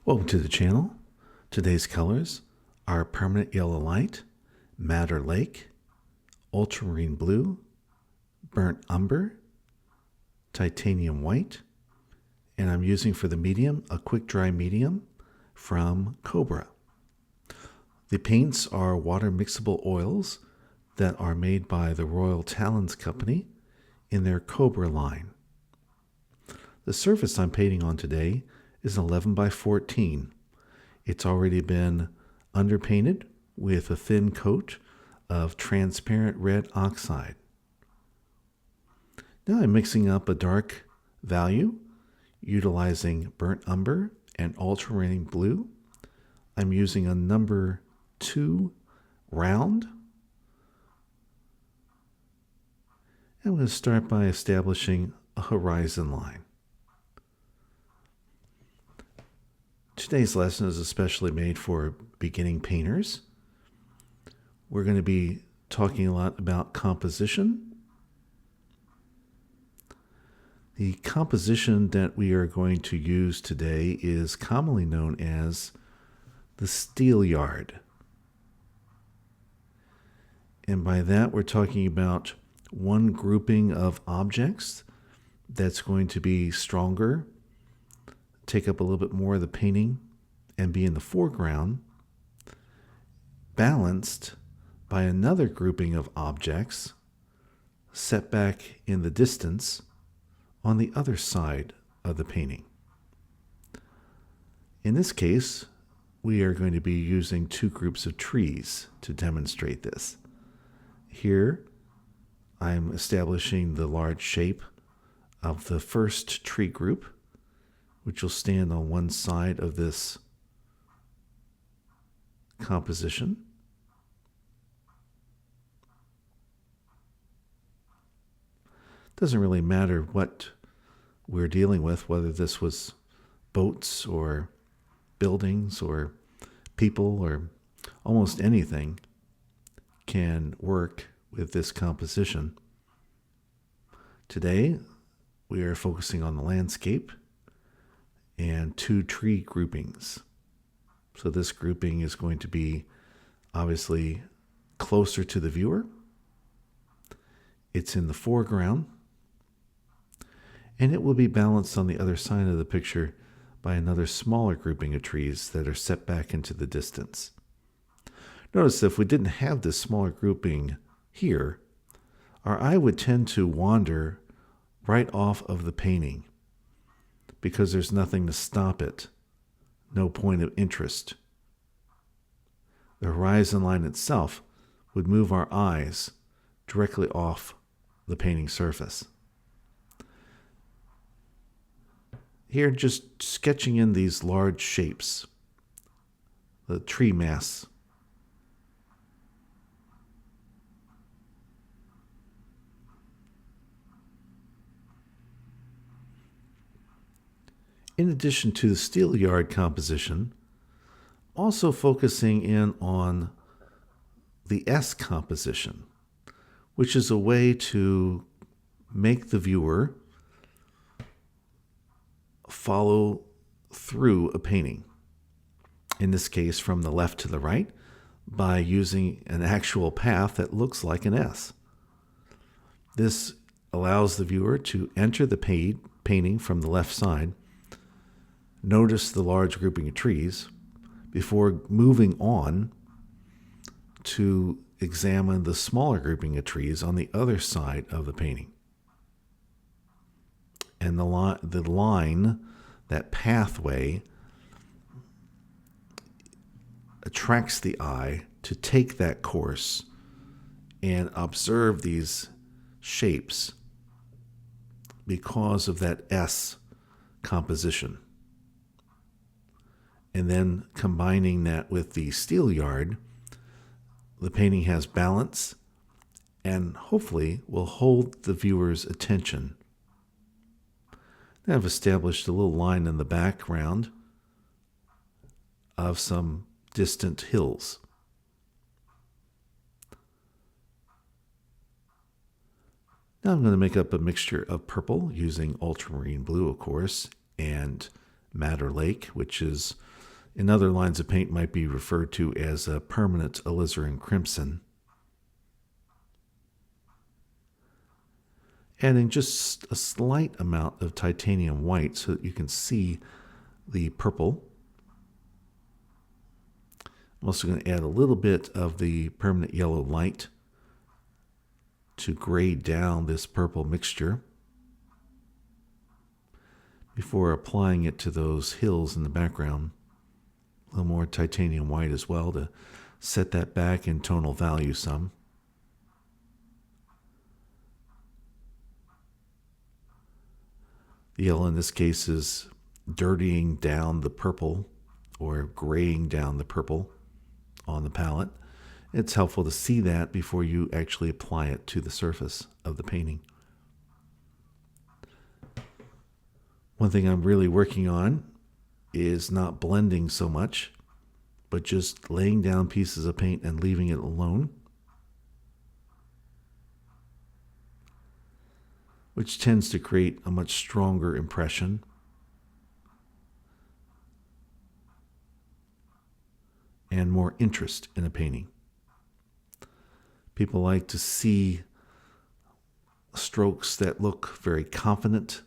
Welcome to the channel. Today's colors are permanent yellow light, madder lake, ultramarine blue, burnt umber, titanium white, and I'm using for the medium a quick dry medium from Cobra. The paints are water mixable oils that are made by the Royal Talons Company in their Cobra line. The surface I'm painting on today is 11 by 14. It's already been underpainted with a thin coat of transparent red oxide. Now I'm mixing up a dark value utilizing burnt umber and ultramarine blue. I'm using a number 2 round. I'm going to start by establishing a horizon line. Today's lesson is especially made for beginning painters. We're going to be talking a lot about composition. The composition that we are going to use today is commonly known as the Steelyard. And by that, we're talking about one grouping of objects that's going to be stronger, take up a little bit more of the painting, and be in the foreground, balanced by another grouping of objects set back in the distance on the other side of the painting. In this case, we are going to be using two groups of trees to demonstrate this. Here, I'm establishing the large shape of the first tree group, which will stand on one side of this composition. Doesn't really matter what we're dealing with, whether this was boats or buildings or people or almost anything can work with this composition. Today, we are focusing on the landscape and two tree groupings. So this grouping is going to be obviously closer to the viewer. It's in the foreground, and it will be balanced on the other side of the picture by another smaller grouping of trees that are set back into the distance. Notice if we didn't have this smaller grouping here, our eye would tend to wander right off of the painting because there's nothing to stop it, no point of interest. The horizon line itself would move our eyes directly off the painting surface. Here, just sketching in these large shapes, the tree mass. In addition to the Steelyard composition, also focusing in on the S composition, which is a way to make the viewer follow through a painting. In this case, from the left to the right, by using an actual path that looks like an S. This allows the viewer to enter the painting from the left side, notice the large grouping of trees before moving on to examine the smaller grouping of trees on the other side of the painting. And the line, that pathway, attracts the eye to take that course and observe these shapes because of that S composition. And then combining that with the Steelyard, the painting has balance and hopefully will hold the viewer's attention. Now I've established a little line in the background of some distant hills. Now I'm going to make up a mixture of purple using ultramarine blue, of course, and madder lake, which is in other lines of paint might be referred to as a permanent alizarin crimson. Adding just a slight amount of titanium white so that you can see the purple. I'm also going to add a little bit of the permanent yellow light to grade down this purple mixture before applying it to those hills in the background. A little more titanium white as well to set that back in tonal value some. The yellow in this case is dirtying down the purple or graying down the purple on the palette. It's helpful to see that before you actually apply it to the surface of the painting. One thing I'm really working on is not blending so much, but just laying down pieces of paint and leaving it alone, which tends to create a much stronger impression. And more interest in a painting. People like to see strokes that look very confident,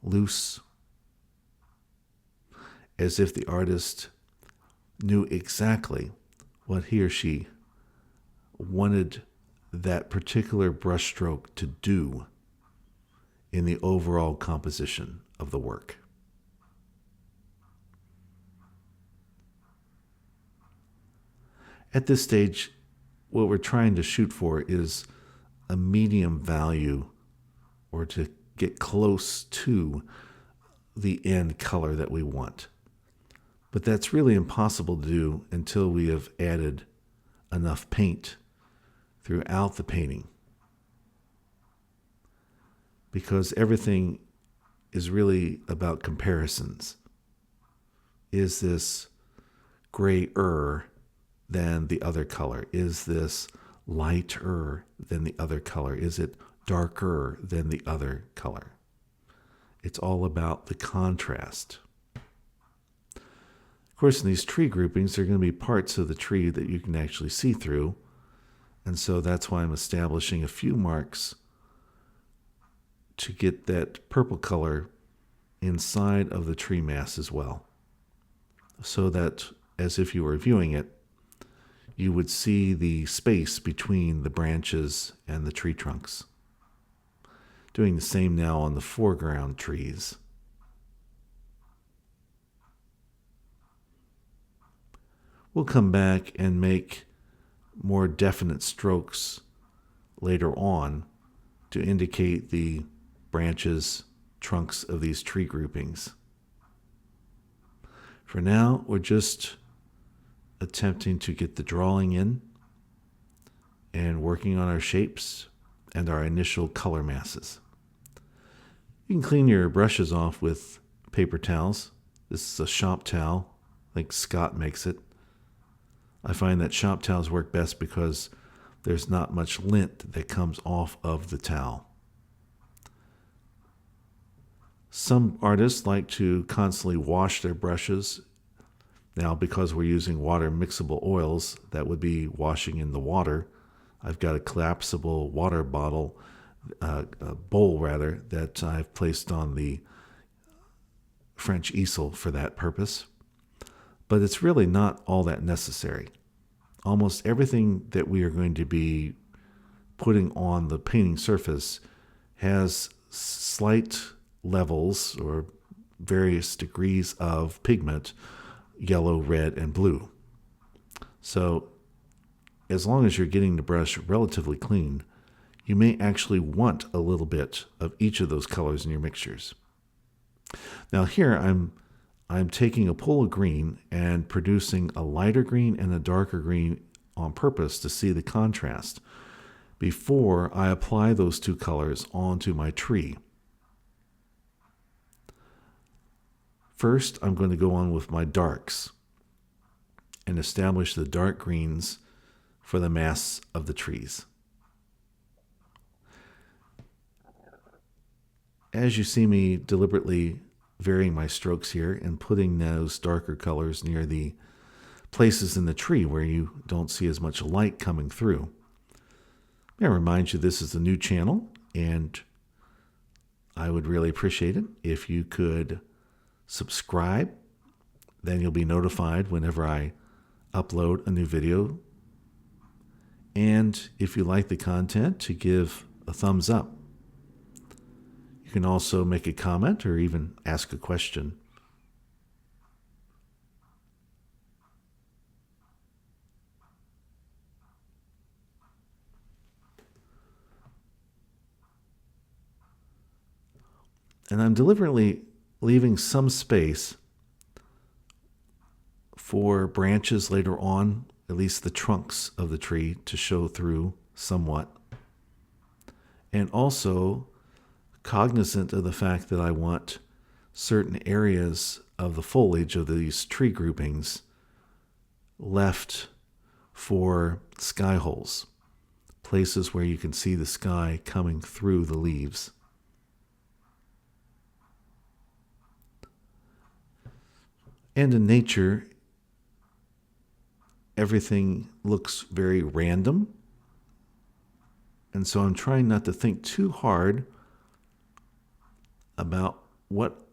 loose, as if the artist knew exactly what he or she wanted that particular brushstroke to do in the overall composition of the work. At this stage, what we're trying to shoot for is a medium value, or to get close to the end color that we want. But that's really impossible to do until we have added enough paint throughout the painting, because everything is really about comparisons. Is this grayer than the other color? Is this lighter than the other color? Is it darker than the other color? It's all about the contrast. Of course, in these tree groupings, there are going to be parts of the tree that you can actually see through, and so that's why I'm establishing a few marks to get that purple color inside of the tree mass as well, so that as if you were viewing it, you would see the space between the branches and the tree trunks. Doing the same now on the foreground trees. We'll come back and make more definite strokes later on to indicate the branches, trunks of these tree groupings. For now, we're just attempting to get the drawing in and working on our shapes and our initial color masses. You can clean your brushes off with paper towels. This is a shop towel. I think Scott makes it. I find that shop towels work best because there's not much lint that comes off of the towel. Some artists like to constantly wash their brushes. Now, because we're using water mixable oils, that would be washing in the water. I've got a collapsible water bottle, bowl rather, that I've placed on the French easel for that purpose. But it's really not all that necessary. Almost everything that we are going to be putting on the painting surface has slight levels or various degrees of pigment, yellow, red, and blue. So as long as you're getting the brush relatively clean, you may actually want a little bit of each of those colors in your mixtures. Now here I'm taking a pool of green and producing a lighter green and a darker green on purpose to see the contrast before I apply those two colors onto my tree. First, I'm going to go on with my darks and establish the dark greens for the mass of the trees. As you see me deliberately varying my strokes here and putting those darker colors near the places in the tree where you don't see as much light coming through. May I remind you this is a new channel, and I would really appreciate it if you could subscribe. Then you'll be notified whenever I upload a new video. And if you like the content, to give a thumbs up. You can also make a comment or even ask a question. And I'm deliberately leaving some space for branches later on, at least the trunks of the tree, to show through somewhat. And also cognizant of the fact that I want certain areas of the foliage of these tree groupings left for sky holes, places where you can see the sky coming through the leaves. And in nature, everything looks very random. And so I'm trying not to think too hard about what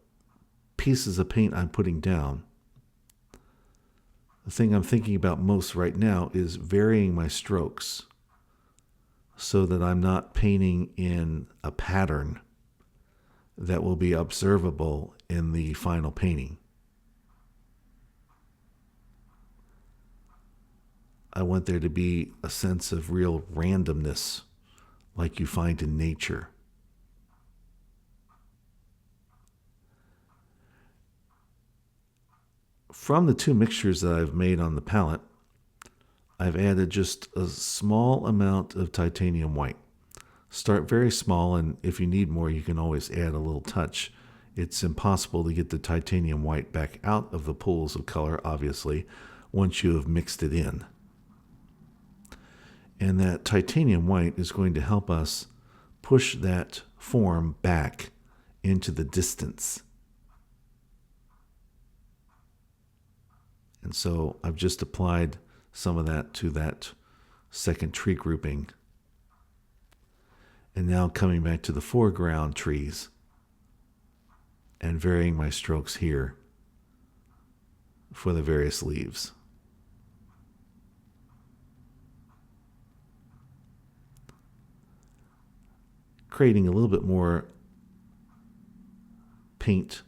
pieces of paint I'm putting down. The thing I'm thinking about most right now is varying my strokes so that I'm not painting in a pattern that will be observable in the final painting. I want there to be a sense of real randomness like you find in nature. From the two mixtures that I've made on the palette, I've added just a small amount of titanium white. Start very small, and if you need more, you can always add a little touch. It's impossible to get the titanium white back out of the pools of color, obviously, once you have mixed it in. And that titanium white is going to help us push that form back into the distance. And so I've just applied some of that to that second tree grouping. And now coming back to the foreground trees and varying my strokes here for the various leaves. Creating a little bit more paint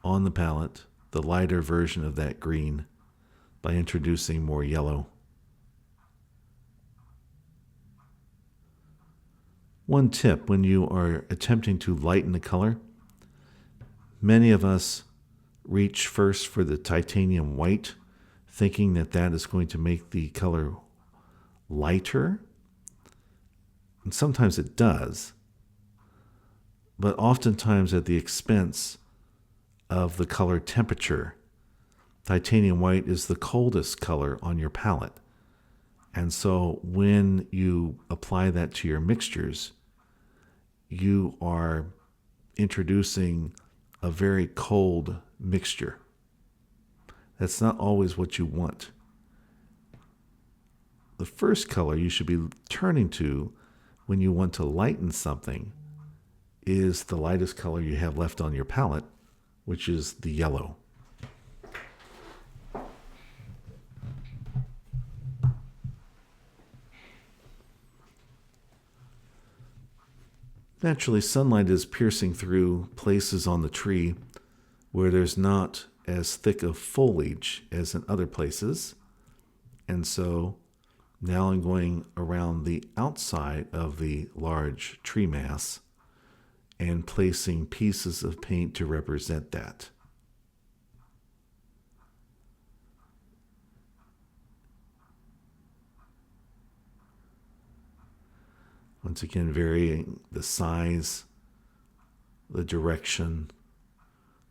on the palette, the lighter version of that green, by introducing more yellow. One tip when you are attempting to lighten the color, many of us reach first for the titanium white, thinking that that is going to make the color lighter. And sometimes it does, but oftentimes at the expense of the color temperature. Titanium white is the coldest color on your palette. And so when you apply that to your mixtures, you are introducing a very cold mixture. That's not always what you want. The first color you should be turning to when you want to lighten something is the lightest color you have left on your palette, which is the yellow. Naturally, sunlight is piercing through places on the tree where there's not as thick of foliage as in other places. And so now I'm going around the outside of the large tree mass and placing pieces of paint to represent that. Once again, varying the size, the direction,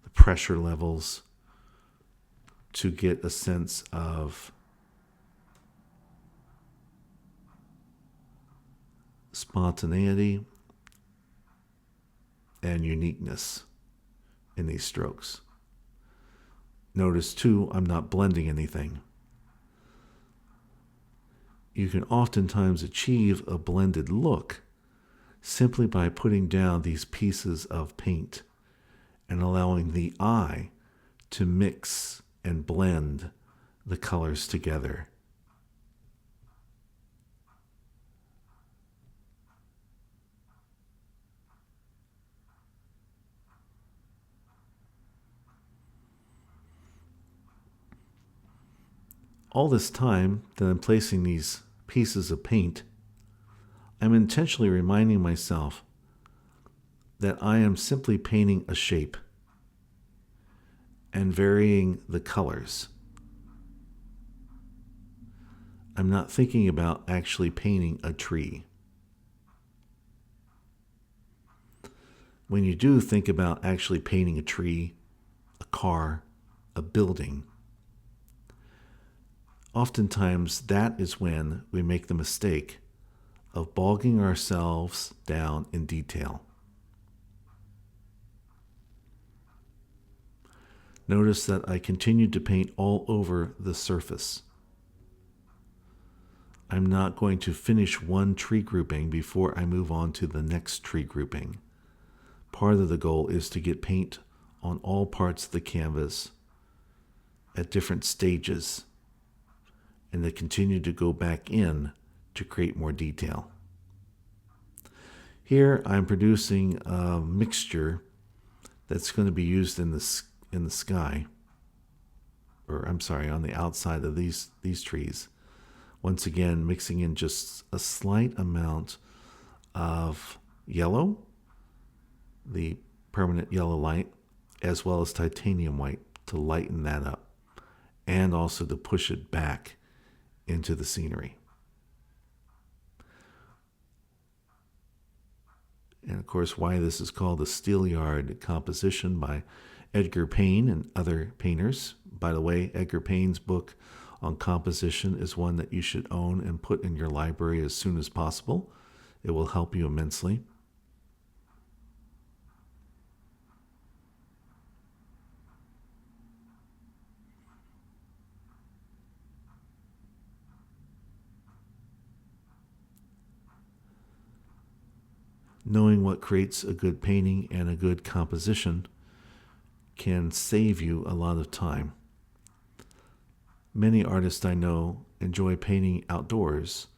the pressure levels to get a sense of spontaneity and uniqueness in these strokes. Notice too, I'm not blending anything. You can oftentimes achieve a blended look simply by putting down these pieces of paint and allowing the eye to mix and blend the colors together. All this time that I'm placing these pieces of paint, I'm intentionally reminding myself that I am simply painting a shape and varying the colors. I'm not thinking about actually painting a tree. When you do think about actually painting a tree, a car, a building, oftentimes that is when we make the mistake of bogging ourselves down in detail. Notice that I continued to paint all over the surface. I'm not going to finish one tree grouping before I move on to the next tree grouping. Part of the goal is to get paint on all parts of the canvas at different stages and to continue to go back in to create more detail. Here I'm producing a mixture that's going to be used in the sky, or I'm sorry, on the outside of these trees. Once again, mixing in just a slight amount of yellow, the permanent yellow light, as well as titanium white to lighten that up, and also to push it back into the scenery. And of course, why this is called the Steelyard composition by Edgar Payne and other painters. By the way, Edgar Payne's book on composition is one that you should own and put in your library as soon as possible. It will help you immensely. Knowing what creates a good painting and a good composition can save you a lot of time. Many artists I know enjoy painting outdoors,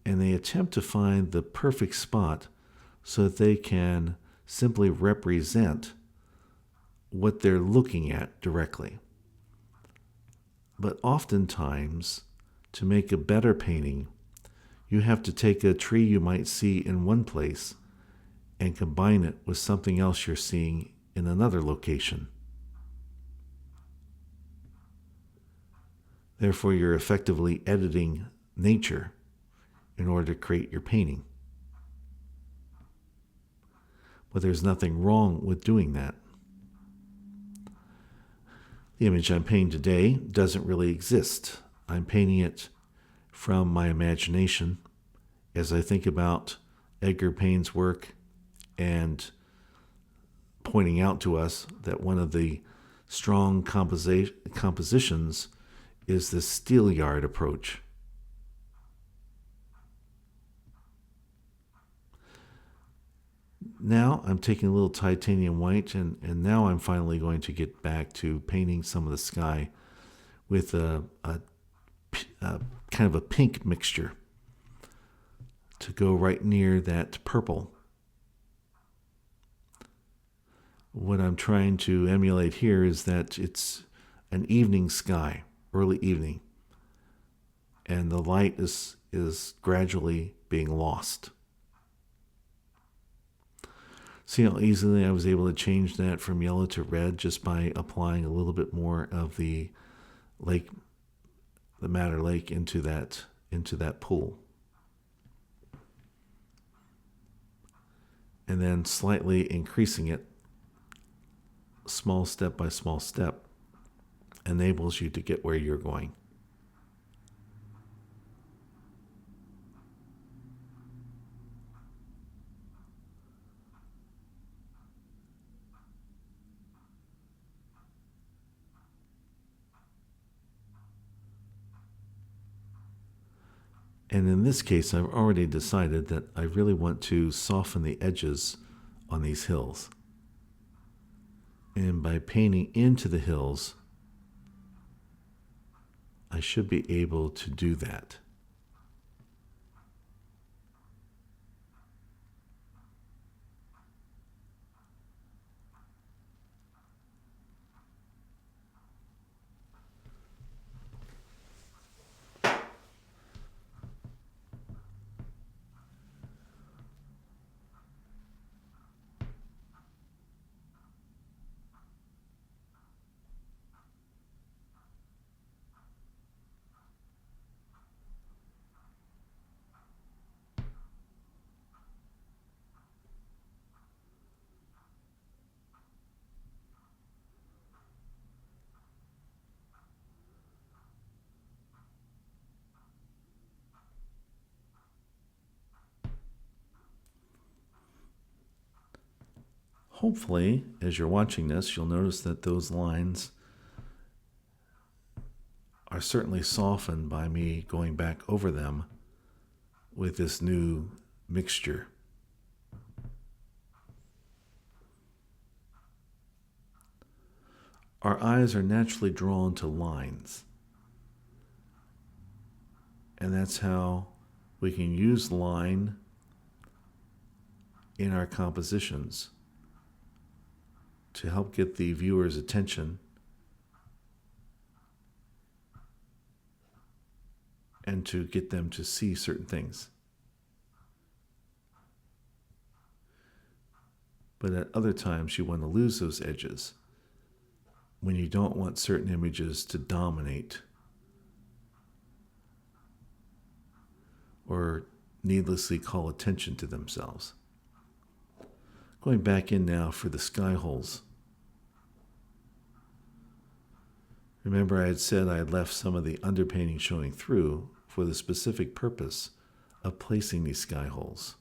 and they attempt to find the perfect spot so that they can simply represent what they're looking at directly. But oftentimes, to make a better painting, you have to take a tree you might see in one place and combine it with something else you're seeing in another location. Therefore, you're effectively editing nature in order to create your painting. But there's nothing wrong with doing that. The image I'm painting today doesn't really exist. I'm painting it from my imagination as I think about Edgar Payne's work and pointing out to us that one of the strong compositions is the Steelyard approach. Now I'm taking a little titanium white and now I'm finally going to get back to painting some of the sky with a kind of a pink mixture to go right near that purple. What I'm trying to emulate here is that it's an evening sky, early evening, and the light is gradually being lost. See how easily I was able to change that from yellow to red just by applying a little bit more of the lake, the Madder Lake into that pool. And then slightly increasing it, small step by small step, enables you to get where you're going. And in this case, I've already decided that I really want to soften the edges on these hills. And by painting into the hills, I should be able to do that. Hopefully, as you're watching this, you'll notice that those lines are certainly softened by me going back over them with this new mixture. Our eyes are naturally drawn to lines. And that's how we can use line in our compositions to help get the viewer's attention and to get them to see certain things. But at other times, you want to lose those edges when you don't want certain images to dominate or needlessly call attention to themselves. Going back in now for the sky holes. Remember, I had said I had left some of the underpainting showing through for the specific purpose of placing these sky holes.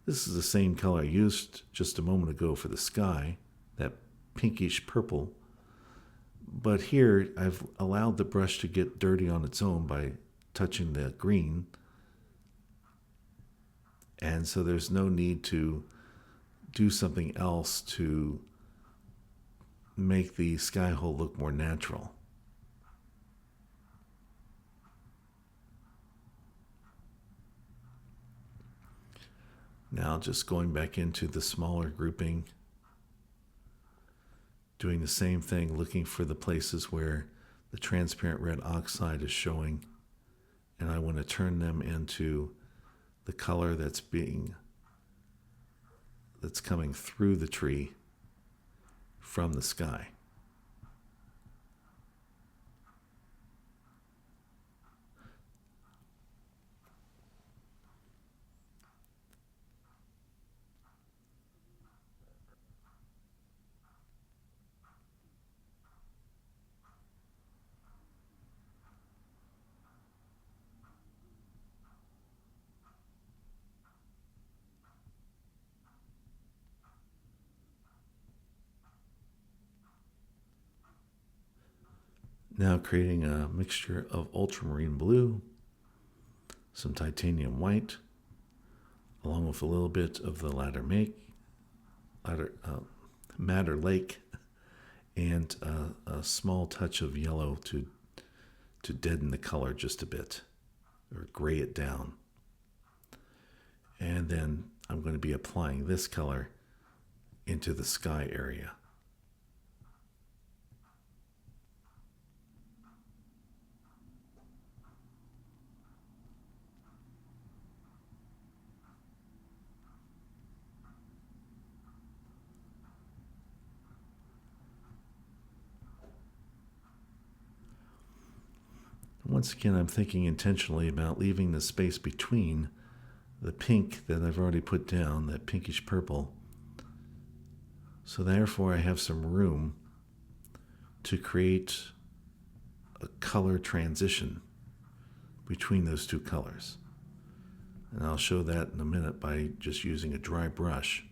This is the same color I used just a moment ago for the sky, that pinkish purple. But here, I've allowed the brush to get dirty on its own by touching the green. And so there's no need to do something else to make the sky hole look more natural. Now just going back into the smaller grouping, doing the same thing, looking for the places where the transparent red oxide is showing, and I want to turn them into the color that's coming through the tree from the sky. Now creating a mixture of ultramarine blue, some titanium white, along with a little bit of the madder lake, and a small touch of yellow to deaden the color just a bit, or gray it down. And then I'm going to be applying this color into the sky area. Once again, I'm thinking intentionally about leaving the space between the pink that I've already put down, that pinkish purple. So therefore, I have some room to create a color transition between those two colors. And I'll show that in a minute by just using a dry brush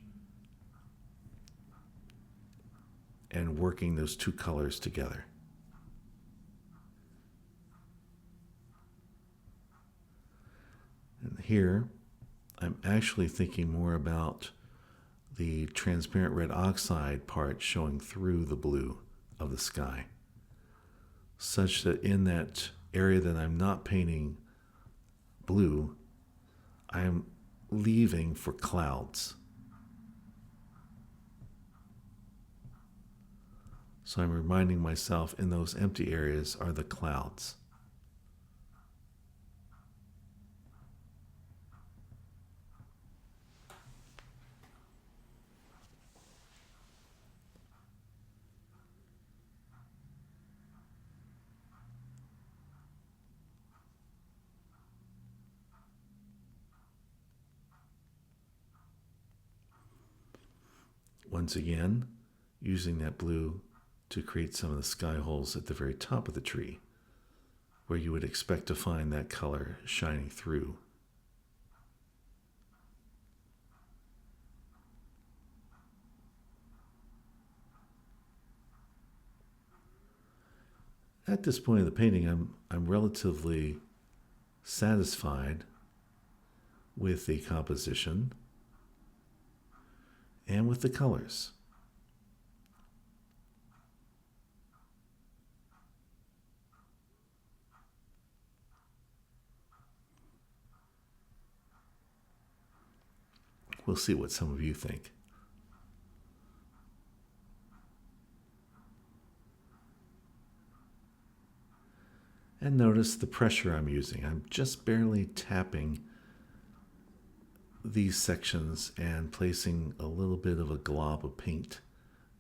and working those two colors together. Here, I'm actually thinking more about the transparent red oxide part showing through the blue of the sky, such that in that area that I'm not painting blue, I am leaving for clouds. So I'm reminding myself in those empty areas are the clouds. Once again, using that blue to create some of the sky holes at the very top of the tree, where you would expect to find that color shining through. At this point of the painting, I'm relatively satisfied with the composition and with the colors. We'll see what some of you think. And notice the pressure I'm using. I'm just barely tapping these sections and placing a little bit of a glob of paint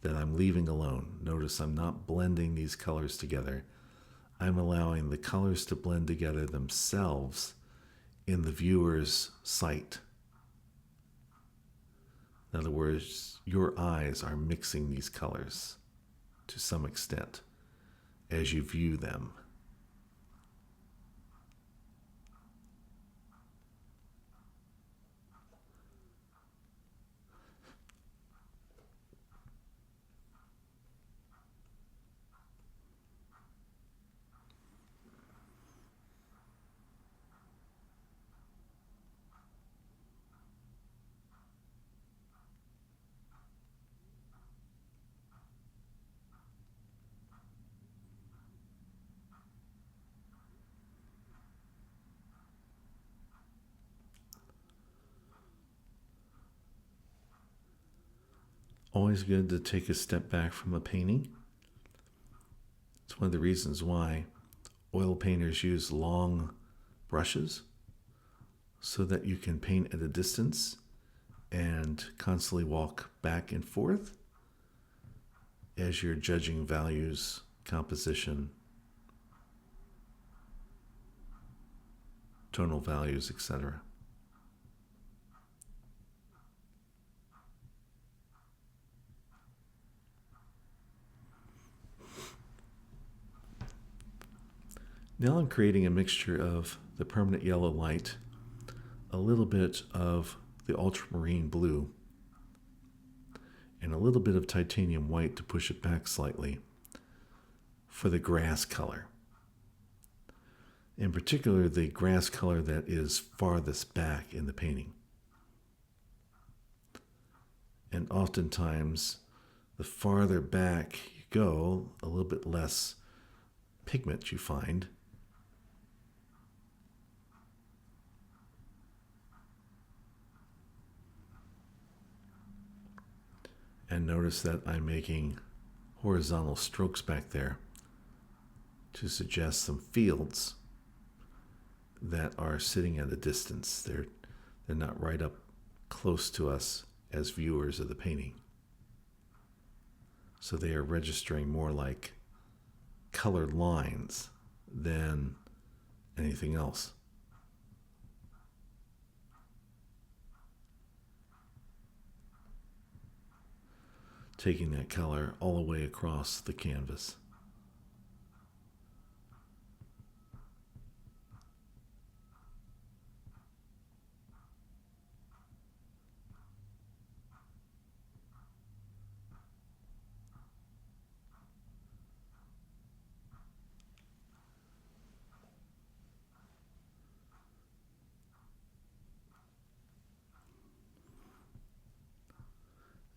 that I'm leaving alone. Notice I'm not blending these colors together. I'm allowing the colors to blend together themselves in the viewer's sight. In other words, your eyes are mixing these colors to some extent as you view them. Always good to take a step back from a painting. It's one of the reasons why oil painters use long brushes, so that you can paint at a distance and constantly walk back and forth as you're judging values, composition, tonal values, etc. Now I'm creating a mixture of the permanent yellow light, a little bit of the ultramarine blue, and a little bit of titanium white to push it back slightly for the grass color. In particular, the grass color that is farthest back in the painting. And oftentimes, the farther back you go, a little bit less pigment you find. And notice that I'm making horizontal strokes back there to suggest some fields that are sitting at a distance. They're not right up close to us as viewers of the painting. So they are registering more like colored lines than anything else. Taking that color all the way across the canvas.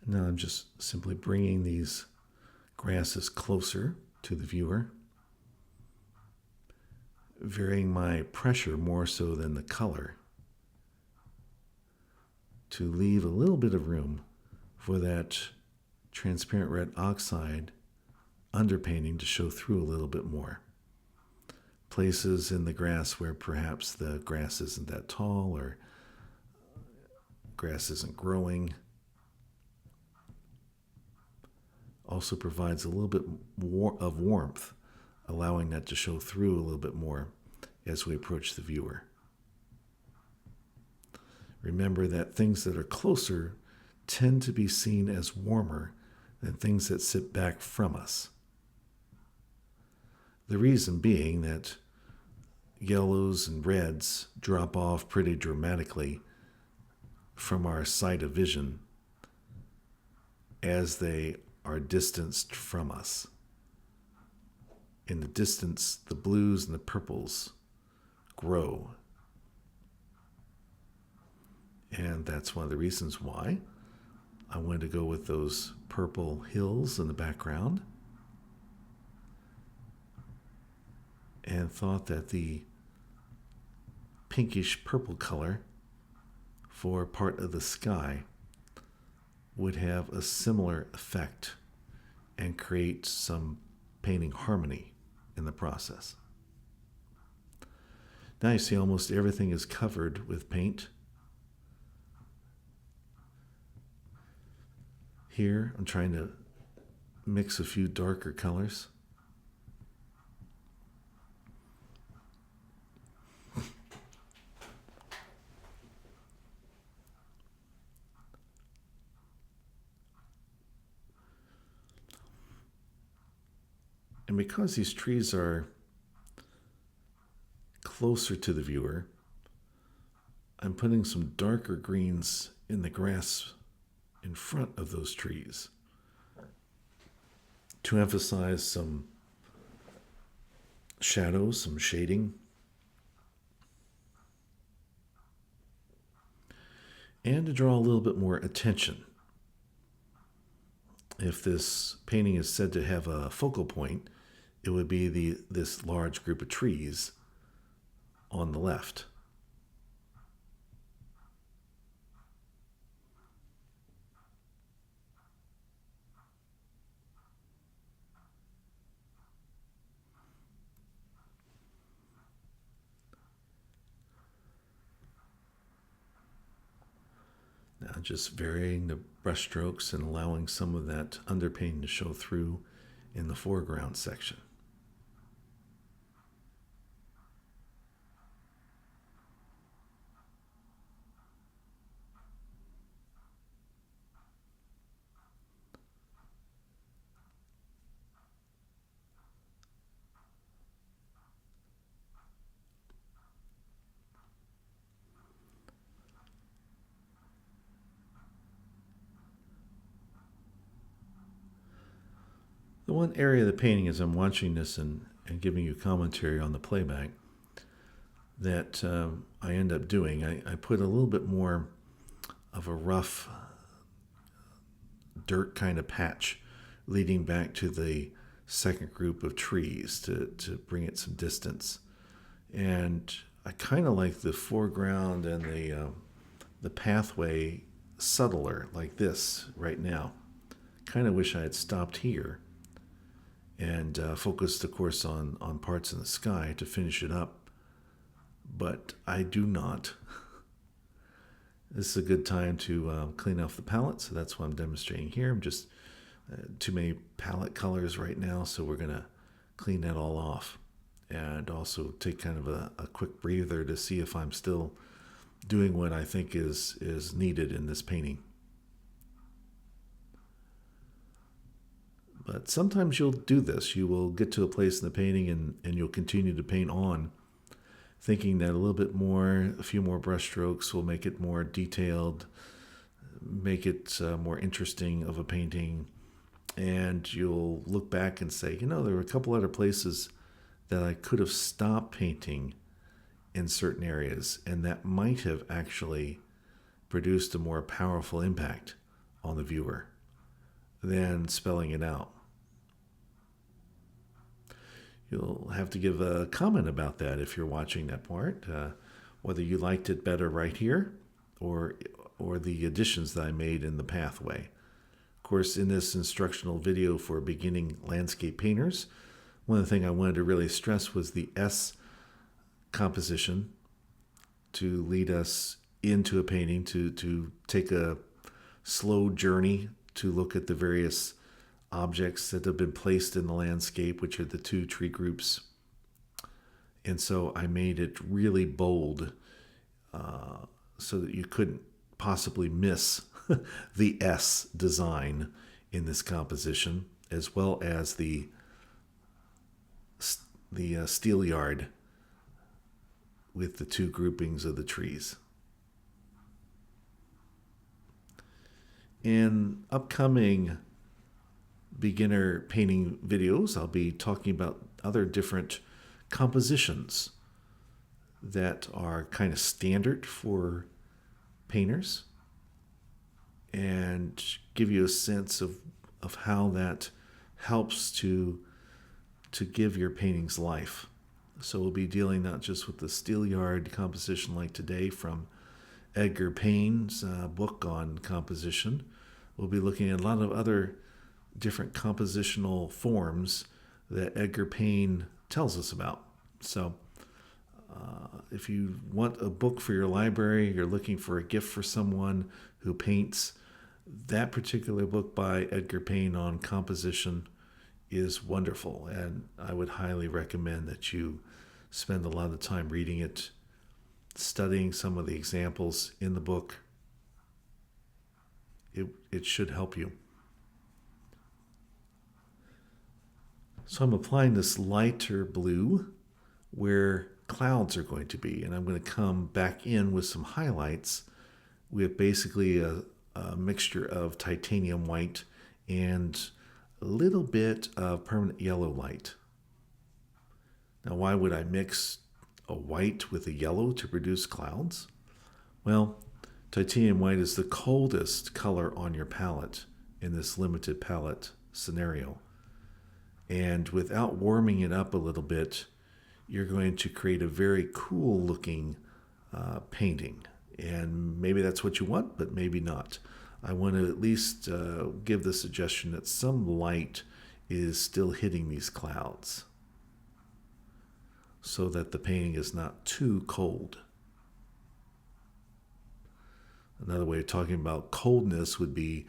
Now I'm just simply bringing these grasses closer to the viewer, varying my pressure more so than the color to leave a little bit of room for that transparent red oxide underpainting to show through a little bit more. Places in the grass where perhaps the grass isn't that tall or grass isn't growing also provides a little bit of warmth, allowing that to show through a little bit more as we approach the viewer. Remember that things that are closer tend to be seen as warmer than things that sit back from us. The reason being that yellows and reds drop off pretty dramatically from our sight of vision as they are distanced from us. In the distance, the blues and the purples grow. And that's one of the reasons why I wanted to go with those purple hills in the background, and thought that the pinkish purple color for part of the sky would have a similar effect and create some painting harmony in the process. Now you see almost everything is covered with paint. Here I'm trying to mix a few darker colors. And because these trees are closer to the viewer, I'm putting some darker greens in the grass in front of those trees to emphasize some shadows, some shading, and to draw a little bit more attention. If this painting is said to have a focal point, it would be this large group of trees on the left. Now just varying the brush strokes and allowing some of that underpainting to show through in the foreground section. The one area of the painting, as I'm watching this and giving you commentary on the playback, that I end up doing, I put a little bit more of a rough dirt kind of patch leading back to the second group of trees to bring it some distance. And I kind of like the foreground and the pathway subtler like this right now. Kind of wish I had stopped here and focused, of course, on parts in the sky to finish it up. But I do not. This is a good time to clean off the palette, so that's what I'm demonstrating here. I'm just too many palette colors right now, so we're going to clean that all off. And also take kind of a quick breather to see if I'm still doing what I think is needed in this painting. But sometimes you'll do this. You will get to a place in the painting and you'll continue to paint on, thinking that a little bit more, a few more brush strokes will make it more detailed, make it more interesting of a painting. And you'll look back and say, there were a couple other places that I could have stopped painting in certain areas, and that might have actually produced a more powerful impact on the viewer. than spelling it out. You'll have to give a comment about that if you're watching that part, whether you liked it better right here or the additions that I made in the pathway. Of course, in this instructional video for beginning landscape painters, one of the things I wanted to really stress was the S composition to lead us into a painting, to take a slow journey to look at the various objects that have been placed in the landscape, which are the two tree groups. And so I made it really bold so that you couldn't possibly miss the S design in this composition, as well as the Steelyard with the two groupings of the trees. In upcoming beginner painting videos, I'll be talking about other different compositions that are kind of standard for painters and give you a sense of how that helps to give your paintings life. So we'll be dealing not just with the Steelyard composition like today from Edgar Payne's book on composition. We'll be looking at a lot of other different compositional forms that Edgar Payne tells us about. So if you want a book for your library, you're looking for a gift for someone who paints, that particular book by Edgar Payne on composition is wonderful, and I would highly recommend that you spend a lot of time reading it, studying some of the examples in the book. It should help you. So I'm applying this lighter blue where clouds are going to be, and I'm going to come back in with some highlights with basically a mixture of titanium white and a little bit of permanent yellow light. Now, why would I mix a white with a yellow to produce clouds? Well, titanium white is the coldest color on your palette in this limited palette scenario. And without warming it up a little bit, you're going to create a very cool looking painting. And maybe that's what you want, but maybe not. I want to at least give the suggestion that some light is still hitting these clouds so that the painting is not too cold. Another way of talking about coldness would be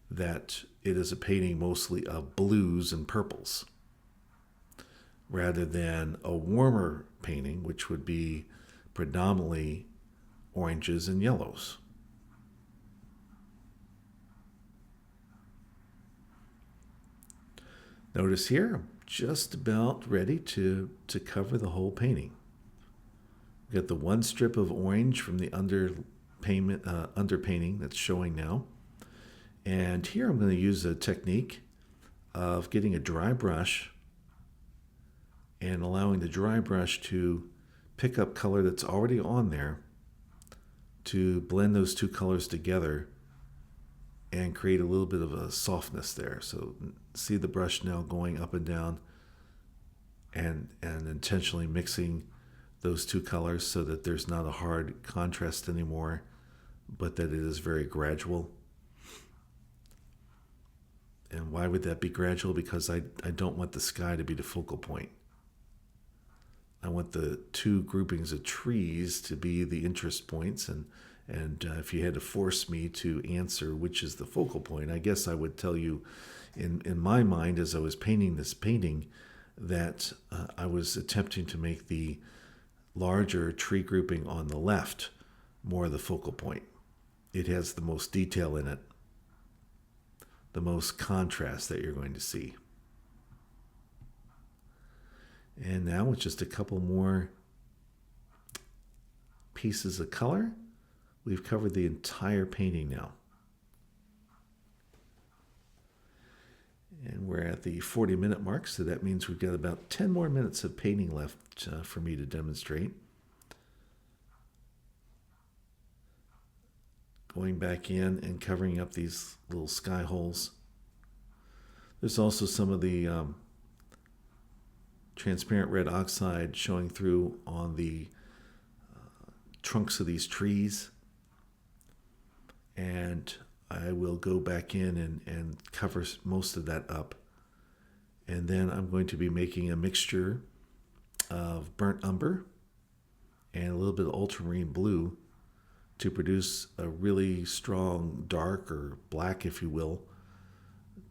that it is a painting mostly of blues and purples, rather than a warmer painting, which would be predominantly oranges and yellows. Notice here, I'm just about ready to cover the whole painting. We got the one strip of orange from the underpainting that's showing now. And here I'm going to use a technique of getting a dry brush and allowing the dry brush to pick up color that's already on there to blend those two colors together and create a little bit of a softness there. So see the brush now going up and down and intentionally mixing those two colors so that there's not a hard contrast anymore, but that it is very gradual. And why would that be gradual? Because I don't want the sky to be the focal point. I want the two groupings of trees to be the interest points. And if you had to force me to answer which is the focal point, I guess I would tell you in my mind as I was painting this painting that I was attempting to make the larger tree grouping on the left more the focal point. It has the most detail in it, the most contrast that you're going to see. And now with just a couple more pieces of color, we've covered the entire painting now. And we're at the 40-minute mark, so that means we've got about 10 more minutes of painting left for me to demonstrate. Going back in and covering up these little sky holes. There's also some of the transparent red oxide showing through on the trunks of these trees. And I will go back in and cover most of that up. And then I'm going to be making a mixture of burnt umber and a little bit of ultramarine blue to produce a really strong dark, or black if you will,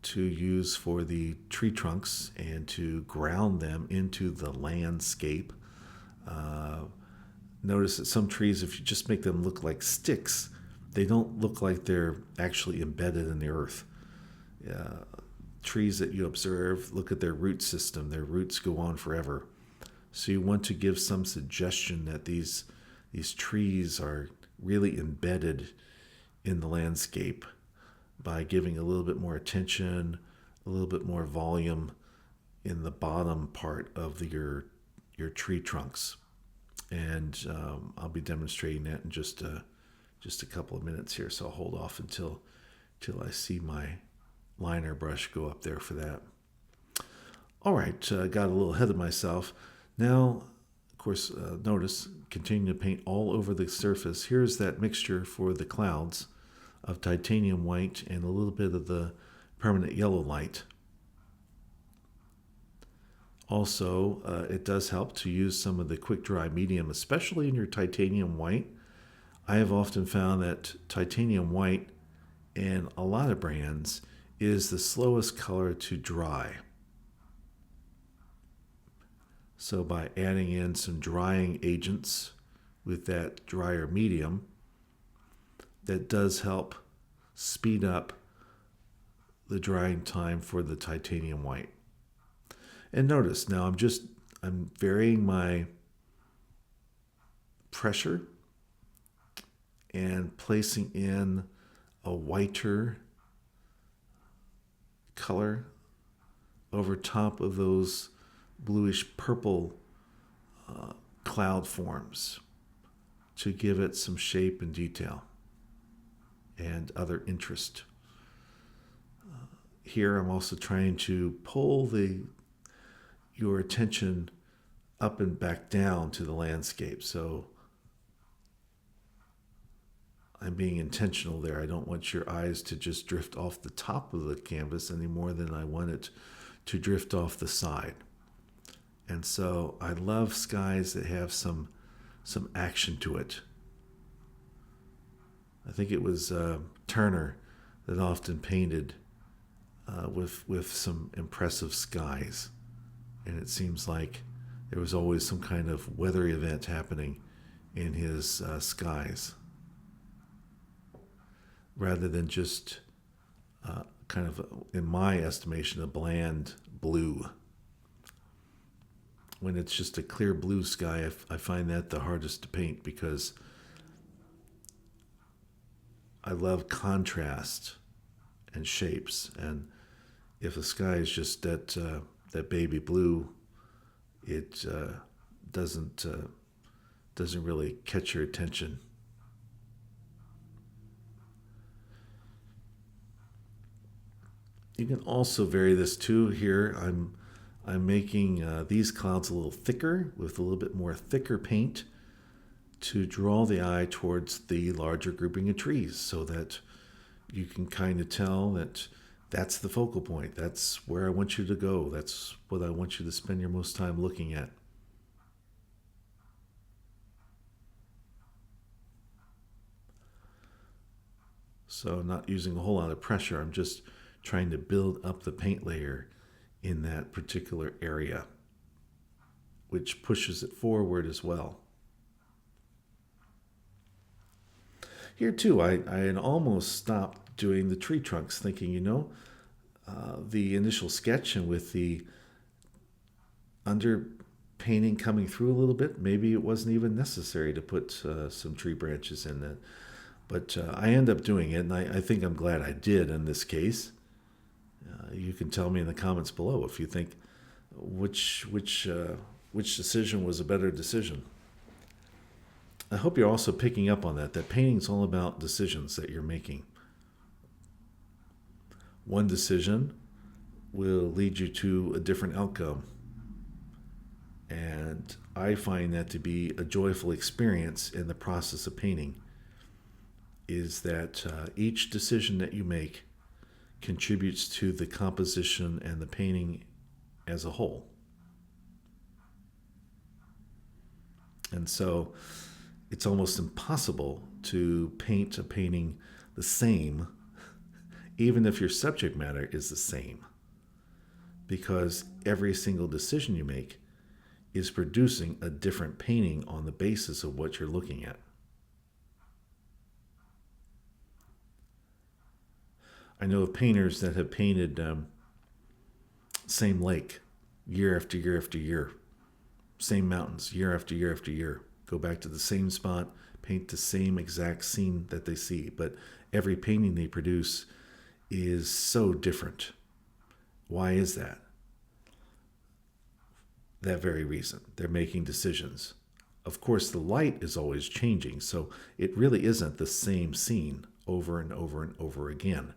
to use for the tree trunks and to ground them into the landscape. Notice that some trees, if you just make them look like sticks, they don't look like they're actually embedded in the earth. Trees that you observe, look at their root system. Their roots go on forever. So you want to give some suggestion that these trees are really embedded in the landscape by giving a little bit more attention, a little bit more volume in the bottom part of your tree trunks. And I'll be demonstrating that in just a couple of minutes here. So I'll hold off until I see my liner brush go up there for that. All right, got a little ahead of myself. Now, of course, notice, continuing to paint all over the surface. Here's that mixture for the clouds of titanium white and a little bit of the permanent yellow light. Also, it does help to use some of the quick dry medium, especially in your titanium white. I have often found that titanium white in a lot of brands is the slowest color to dry. So by adding in some drying agents with that drier medium, that does help speed up the drying time for the titanium white. And notice now I'm varying my pressure and placing in a whiter color over top of those bluish purple cloud forms to give it some shape and detail and other interest. Here I'm also trying to pull your attention up and back down to the landscape. So I'm being intentional there. I don't want your eyes to just drift off the top of the canvas any more than I want it to drift off the side. And so I love skies that have some action to it. I think it was Turner that often painted with some impressive skies. And it seems like there was always some kind of weather event happening in his skies, rather than just kind of, in my estimation, a bland blue. When it's just a clear blue sky, I find that the hardest to paint because I love contrast and shapes. And if the sky is just that baby blue, it doesn't really catch your attention. You can also vary this too. Here I'm making these clouds a little thicker with a little bit more thicker paint to draw the eye towards the larger grouping of trees, so that you can kind of tell that that's the focal point. That's where I want you to go. That's what I want you to spend your most time looking at. So I'm not using a whole lot of pressure. I'm just trying to build up the paint layer in that particular area, which pushes it forward as well. Here too, I had almost stopped doing the tree trunks, thinking, the initial sketch and with the underpainting coming through a little bit, maybe it wasn't even necessary to put some tree branches in that. But I end up doing it, and I think I'm glad I did in this case. You can tell me in the comments below if you think which decision was a better decision. I hope you're also picking up on that painting's all about decisions that you're making. One decision will lead you to a different outcome. And I find that to be a joyful experience in the process of painting, is that each decision that you make contributes to the composition and the painting as a whole. And so it's almost impossible to paint a painting the same, even if your subject matter is the same, because every single decision you make is producing a different painting on the basis of what you're looking at. I know of painters that have painted same lake year after year after year, same mountains year after year after year, go back to the same spot, paint the same exact scene that they see, but every painting they produce is so different. Why is that? That very reason. They're making decisions. Of course, the light is always changing, so it really isn't the same scene over and over and over again.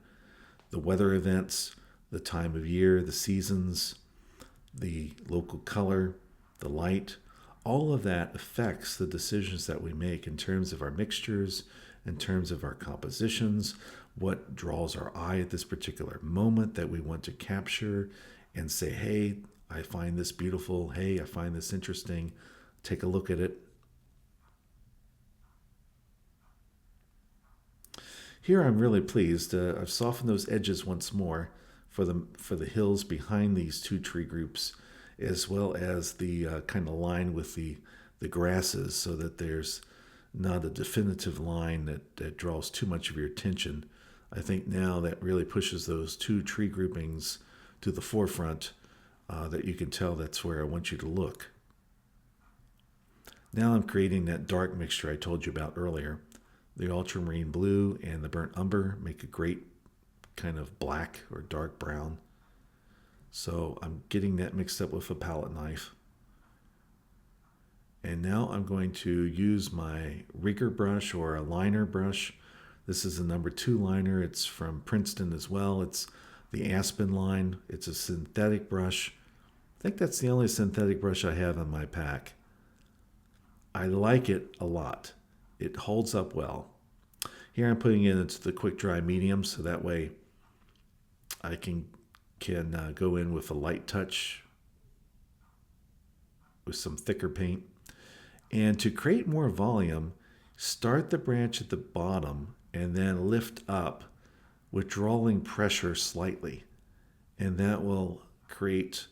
The weather events, the time of year, the seasons, the local color, the light, all of that affects the decisions that we make in terms of our mixtures, in terms of our compositions, what draws our eye at this particular moment that we want to capture and say, hey, I find this beautiful. Hey, I find this interesting. Take a look at it. Here I'm really pleased. I've softened those edges once more for the hills behind these two tree groups, as well as the kind of line with the grasses, so that there's not a definitive line that draws too much of your attention. I think now that really pushes those two tree groupings to the forefront, that you can tell that's where I want you to look. Now I'm creating that dark mixture I told you about earlier. The ultramarine blue and the burnt umber make a great kind of black or dark brown. So I'm getting that mixed up with a palette knife. And now I'm going to use my rigger brush or a liner brush. This is a number 2 liner. It's from Princeton as well. It's the Aspen line. It's a synthetic brush. I think that's the only synthetic brush I have in my pack. I like it a lot. It holds up well. Here I'm putting it into the quick dry medium, so that way I can go in with a light touch with some thicker paint. And to create more volume, start the branch at the bottom and then lift up, withdrawing pressure slightly. And that will create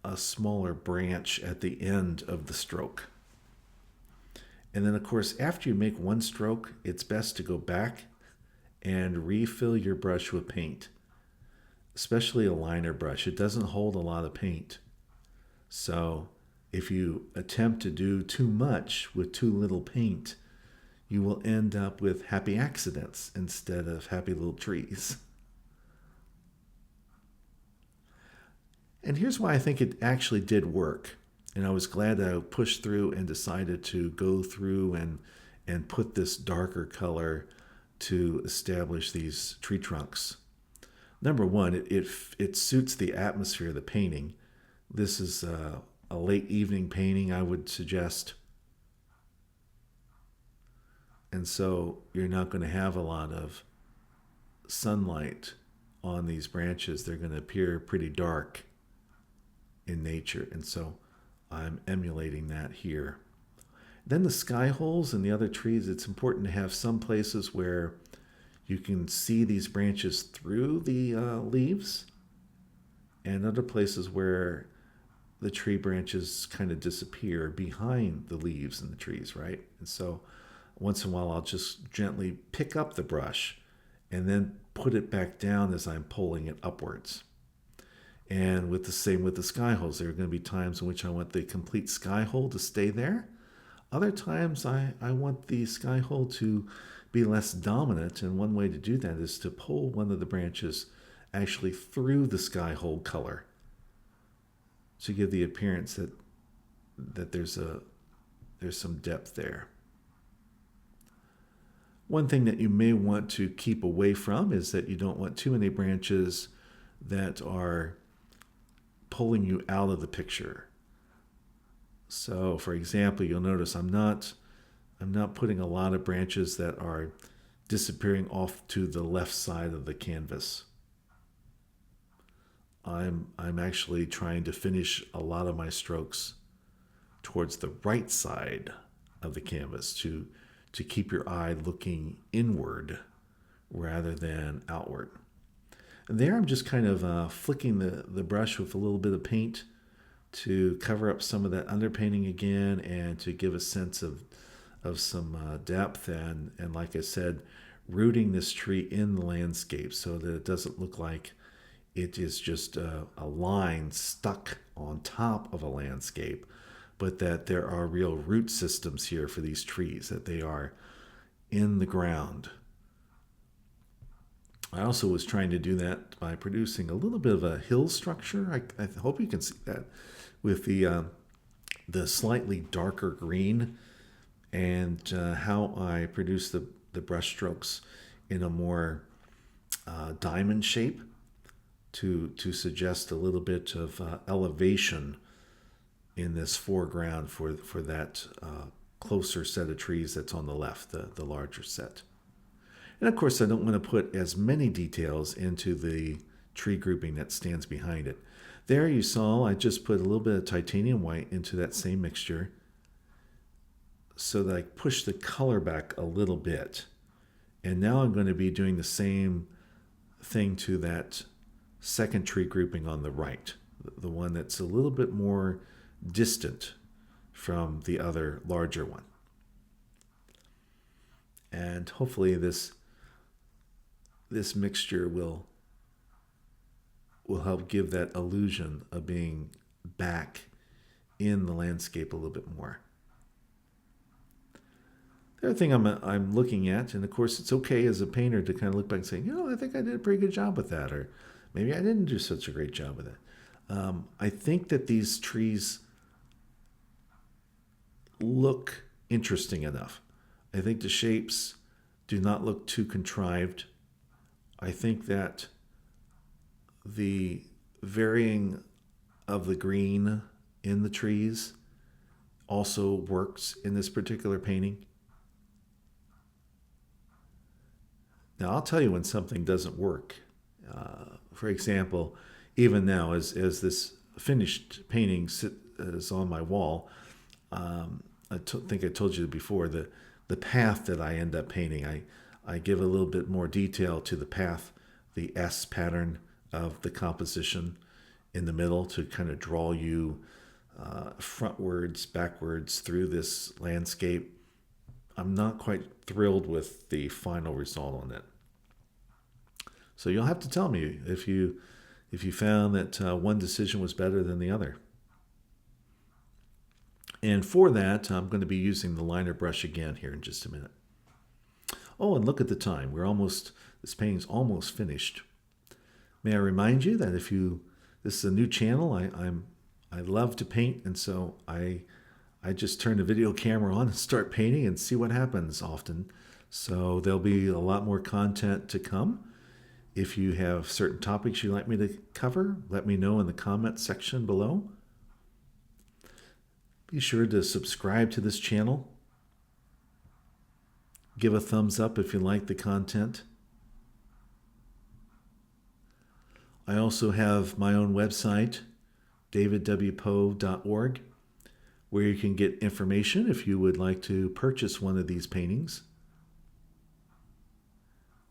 a smaller branch at the end of the stroke. And then, of course, after you make one stroke, it's best to go back and refill your brush with paint, especially a liner brush. It doesn't hold a lot of paint. So if you attempt to do too much with too little paint, you will end up with happy accidents instead of happy little trees. And here's why I think it actually did work. And I was glad that I pushed through and decided to go through and put this darker color to establish these tree trunks. Number one, it suits the atmosphere of the painting. This is a late evening painting, I would suggest. And so you're not going to have a lot of sunlight on these branches. They're going to appear pretty dark in nature. And so I'm emulating that here. Then the sky holes and the other trees, it's important to have some places where you can see these branches through the leaves, and other places where the tree branches kind of disappear behind the leaves and the trees, right? And so once in a while I'll just gently pick up the brush and then put it back down as I'm pulling it upwards. And with the same with the sky holes, there are going to be times in which I want the complete sky hole to stay there. Other times I want the sky hole to be less dominant, and one way to do that is to pull one of the branches actually through the sky hole color to give the appearance that there's some depth there. One thing that you may want to keep away from is that you don't want too many branches that are pulling you out of the picture. So, for example, you'll notice I'm not putting a lot of branches that are disappearing off to the left side of the canvas. I'm actually trying to finish a lot of my strokes towards the right side of the canvas to keep your eye looking inward rather than outward. And there I'm just kind of flicking the brush with a little bit of paint to cover up some of that underpainting again and to give a sense of some depth and like I said, rooting this tree in the landscape so that it doesn't look like it is just a line stuck on top of a landscape, but that there are real root systems here for these trees, that they are in the ground. I also was trying to do that by producing a little bit of a hill structure. I hope you can see that with the slightly darker green and how I produce the brush strokes in a more diamond shape to suggest a little bit of elevation in this foreground for that closer set of trees that's on the left, the larger set. And of course, I don't want to put as many details into the tree grouping that stands behind it. There you saw I just put a little bit of titanium white into that same mixture so that I push the color back a little bit. And now I'm going to be doing the same thing to that second tree grouping on the right, the one that's a little bit more distant from the other larger one. And hopefully this mixture will help give that illusion of being back in the landscape a little bit more. The other thing I'm looking at, and of course it's okay as a painter to kind of look back and say, I think I did a pretty good job with that, or maybe I didn't do such a great job with it. I think that these trees look interesting enough. I think the shapes do not look too contrived. I think that the varying of the green in the trees also works in this particular painting. Now, I'll tell you when something doesn't work. For example, even now, as this finished painting is on my wall, I think I told you before, the path that I end up painting, I give a little bit more detail to the path, the S pattern of the composition in the middle to kind of draw you frontwards, backwards through this landscape. I'm not quite thrilled with the final result on it. So you'll have to tell me if you found that one decision was better than the other. And for that, I'm going to be using the liner brush again here in just a minute. Oh, and look at the time. This painting's almost finished. May I remind you that this is a new channel, I love to paint, and so I just turn the video camera on and start painting and see what happens often. So there'll be a lot more content to come. If you have certain topics you'd like me to cover, let me know in the comments section below. Be sure to subscribe to this channel. Give a thumbs up if you like the content. I also have my own website, davidwpoe.org, where you can get information if you would like to purchase one of these paintings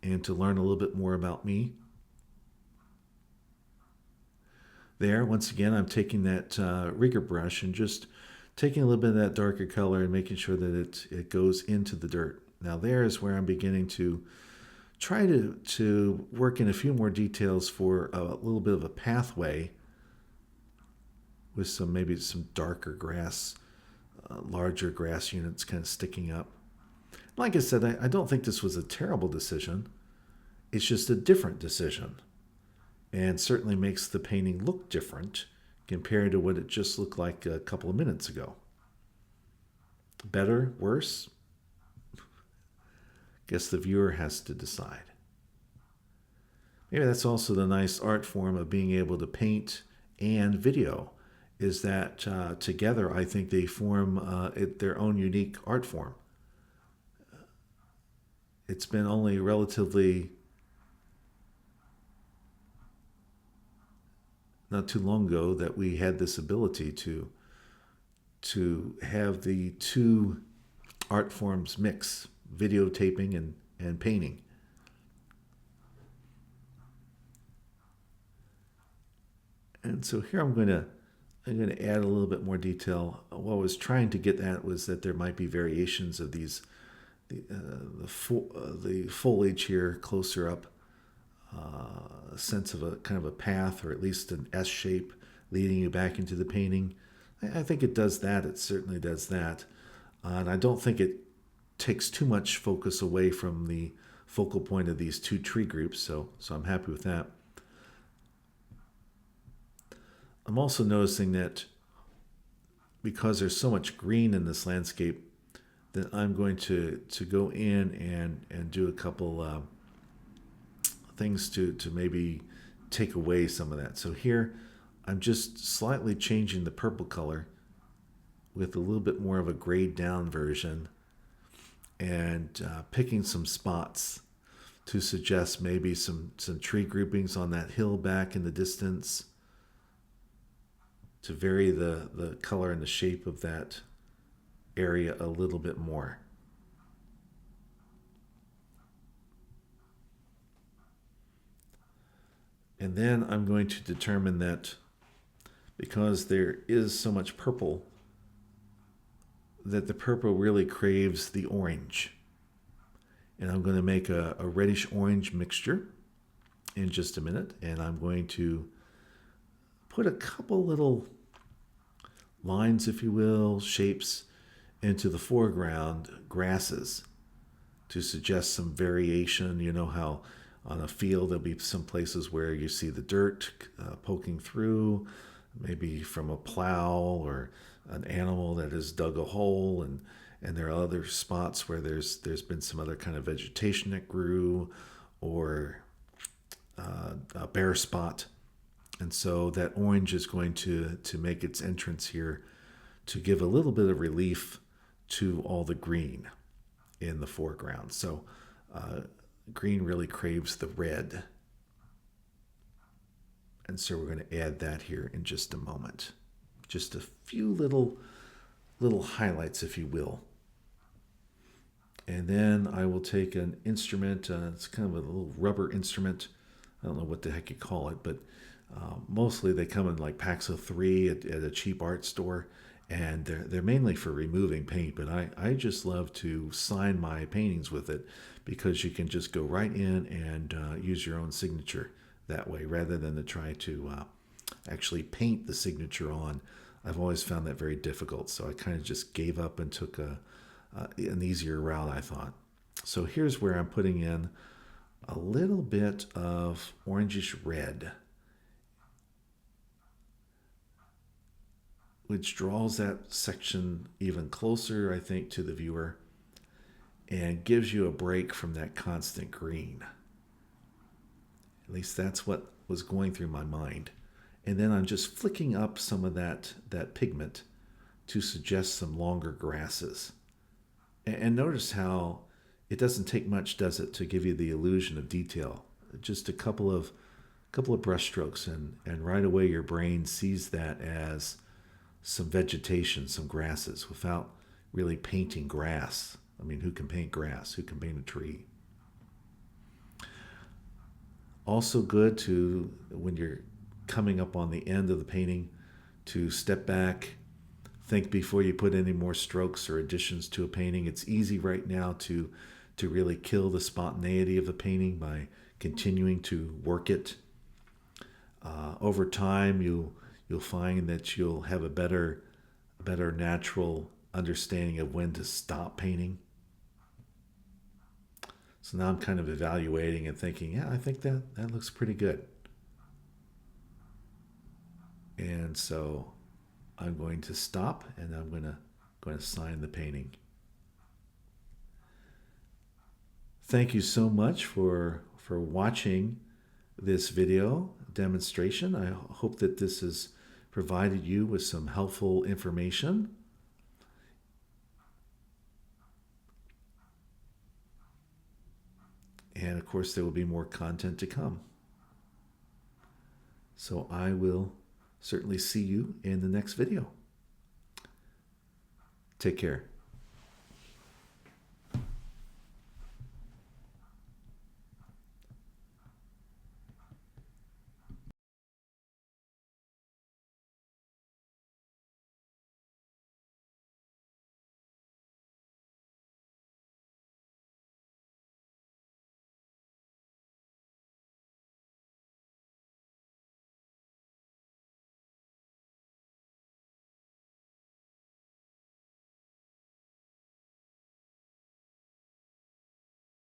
and to learn a little bit more about me. There, once again, I'm taking that rigger brush and just taking a little bit of that darker color and making sure that it goes into the dirt. Now there is where I'm beginning to try to work in a few more details for a little bit of a pathway with maybe some darker grass, larger grass units kind of sticking up. Like I said, I don't think this was a terrible decision. It's just a different decision, and certainly makes the painting look different compared to what it just looked like a couple of minutes ago. Better? Worse? guess the viewer has to decide. Maybe that's also the nice art form of being able to paint and video, is that together I think they form their own unique art form. It's been only relatively not too long ago that we had this ability to have the two art forms mix, videotaping and painting. And so here I'm going to add a little bit more detail. What I was trying to get at was that there might be variations of these, the foliage here closer up, a sense of a kind of a path, or at least an S shape leading you back into the painting. I think it does that. It certainly does that. And I don't think it takes too much focus away from the focal point of these two tree groups, so I'm happy with that. I'm also noticing that because there's so much green in this landscape, that I'm going to go in and do a couple things to maybe take away some of that. So here I'm just slightly changing the purple color with a little bit more of a grayed down version, and picking some spots to suggest maybe some tree groupings on that hill back in the distance, to vary the color and the shape of that area a little bit more. And then I'm going to determine that because there is so much purple, that the purple really craves the orange. And I'm going to make a reddish orange mixture in just a minute, and I'm going to put a couple little lines, if you will, shapes into the foreground grasses to suggest some variation. You know how on a field there'll be some places where you see the dirt poking through, maybe from a plow or an animal that has dug a hole, and there are other spots where there's been some other kind of vegetation that grew, or a bare spot. And so that orange is going to make its entrance here to give a little bit of relief to all the green in the foreground. So green really craves the red. And so we're going to add that here in just a moment. Just a few little highlights, if you will. And then I will take an instrument. It's kind of a little rubber instrument. I don't know what the heck you call it, but mostly they come in like packs of 3 at a cheap art store, and they're mainly for removing paint, but I just love to sign my paintings with it, because you can just go right in and use your own signature that way, rather than to try to actually paint the signature on. I've always found that very difficult, so I kind of just gave up and took an easier route, I thought. So here's where I'm putting in a little bit of orangish red, which draws that section even closer, I think, to the viewer, and gives you a break from that constant green. At least that's what was going through my mind. And then I'm just flicking up some of that pigment to suggest some longer grasses. And notice how it doesn't take much, does it, to give you the illusion of detail. Just a couple of brush strokes, and right away your brain sees that as some vegetation, some grasses, without really painting grass. I mean, who can paint grass? Who can paint a tree? Also good to, when you're coming up on the end of the painting, to step back, think before you put any more strokes or additions to a painting. It's easy right now to really kill the spontaneity of the painting by continuing to work it. Over time, you'll find that you'll have a better natural understanding of when to stop painting. So now I'm kind of evaluating and thinking, yeah, I think that looks pretty good. And so I'm going to stop, and I'm going to sign the painting. Thank you so much for watching this video demonstration. I hope that this has provided you with some helpful information. And of course, there will be more content to come. So I will certainly see you in the next video. Take care.